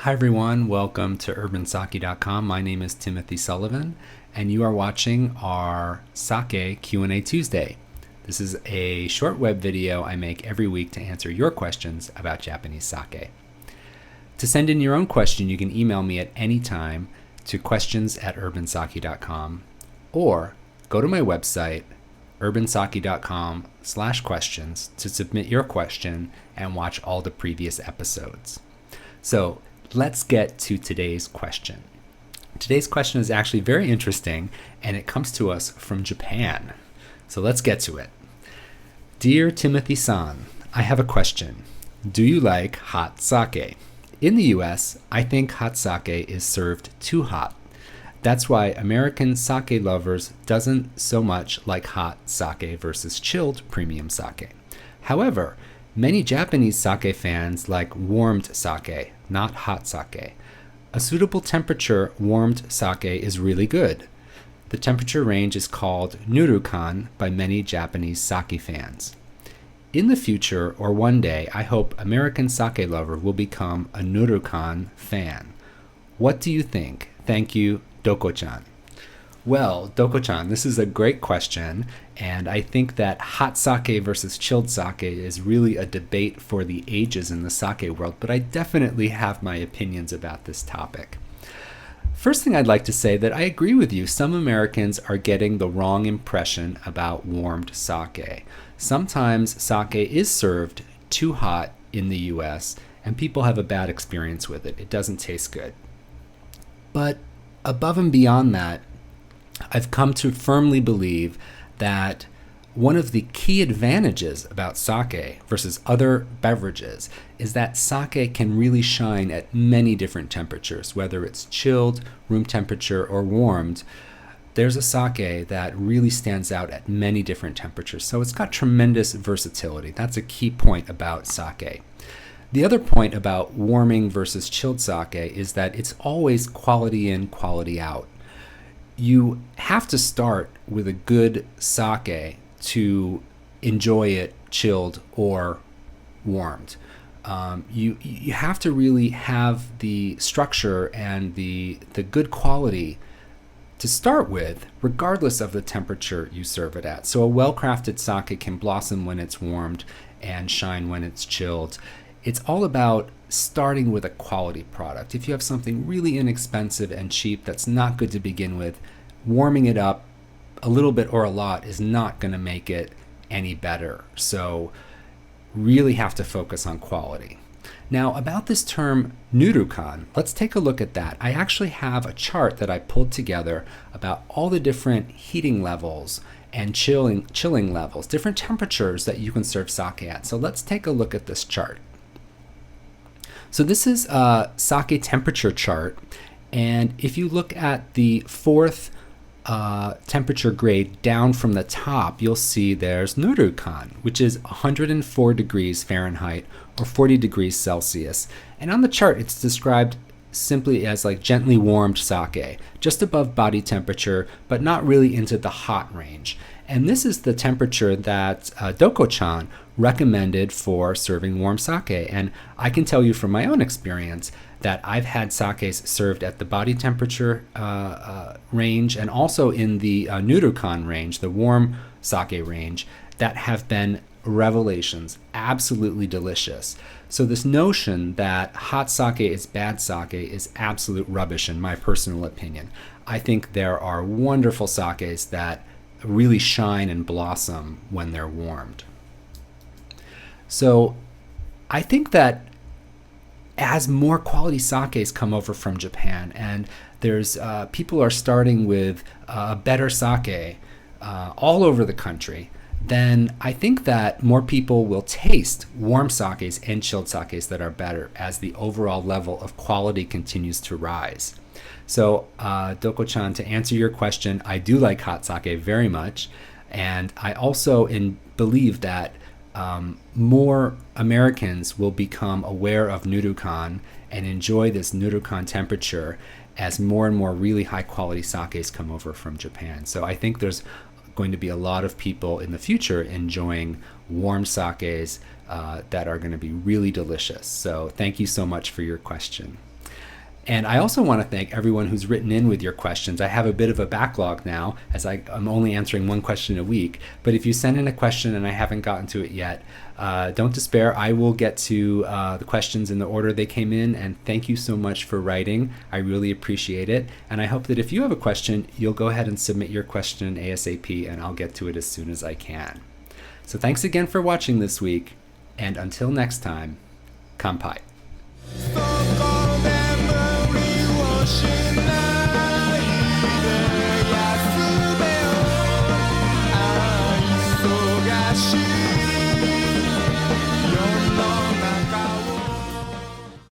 Hi everyone, welcome to UrbanSake.com. My name is Timothy Sullivan, and you are watching our Sake Q&A Tuesday. This is a short web video I make every week to answer your questions about Japanese sake. To send in your own question, you can email me at any time to questions@UrbanSake.com or go to my website, UrbanSake.com/questions, to submit your question and watch all the previous episodes. So let's get to today's question. Today's question is actually very interesting, and it comes to us from Japan. So let's get to it. Dear Timothy-san, I have a question. Do you like hot sake? In the US, I think hot sake is served too hot. That's why American sake lovers doesn't so much like hot sake versus chilled premium sake. However, many Japanese sake fans like warmed sake, not hot sake. A suitable temperature warmed sake is really good. The temperature range is called Nurukan by many Japanese sake fans. In the future, or one day, I hope American sake lover will become a Nurukan fan. What do you think? Thank you, Dokochan. Well, Dokochan, this is a great question, and I think that hot sake versus chilled sake is really a debate for the ages in the sake world, but I definitely have my opinions about this topic. First thing I'd like to say that I agree with you. Some Americans are getting the wrong impression about warmed sake. Sometimes sake is served too hot in the US, and people have a bad experience with it. It doesn't taste good. But above and beyond that, I've come to firmly believe that one of the key advantages about sake versus other beverages is that sake can really shine at many different temperatures, whether it's chilled, room temperature, or warmed. There's a sake that really stands out at many different temperatures, so it's got tremendous versatility. That's a key point about sake. The other point about warming versus chilled sake is that it's always quality in, quality out. You have to start with a good sake to enjoy it chilled or warmed. You have to really have the structure and the good quality to start with, regardless of the temperature you serve it at. So a well-crafted sake can blossom when it's warmed and shine when it's chilled. It's all about starting with a quality product. If you have something really inexpensive and cheap that's not good to begin with, warming it up a little bit or a lot is not going to make it any better. So really have to focus on quality. Now, about this term Nurukan, let's take a look at that. I actually have a chart that I pulled together about all the different heating levels and chilling levels, different temperatures that you can serve sake at. So let's take a look at this chart. So this is a sake temperature chart, and if you look at the fourth temperature grade down from the top, you'll see there's Nurukan, which is 104 degrees Fahrenheit or 40 degrees Celsius. And on the chart, it's described simply as like gently warmed sake, just above body temperature, but not really into the hot range. And this is the temperature that Dokochan recommended for serving warm sake. And I can tell you from my own experience that I've had sakes served at the body temperature range and also in the Nurukan range, the warm sake range, that have been revelations, absolutely delicious. So this notion that hot sake is bad sake is absolute rubbish in my personal opinion. I think there are wonderful sakes that really shine and blossom when they're warmed. So I think that as more quality sakes come over from Japan, and there's people are starting with better sake all over the country, then I think that more people will taste warm sakes and chilled sakes that are better as the overall level of quality continues to rise. So Dokochan, to answer your question, I do like hot sake very much, and I also believe that more Americans will become aware of Nurukan and enjoy this Nurukan temperature as more and more really high quality sakes come over from Japan. So I think there's going to be a lot of people in the future enjoying warm sakes that are going to be really delicious. So thank you so much for your question. And I also want to thank everyone who's written in with your questions. I have a bit of a backlog now, as I'm only answering one question a week. But if you send in a question and I haven't gotten to it yet, don't despair. I will get to the questions in the order they came in. And thank you so much for writing. I really appreciate it. And I hope that if you have a question, you'll go ahead and submit your question ASAP, and I'll get to it as soon as I can. So thanks again for watching this week. And until next time, kanpai.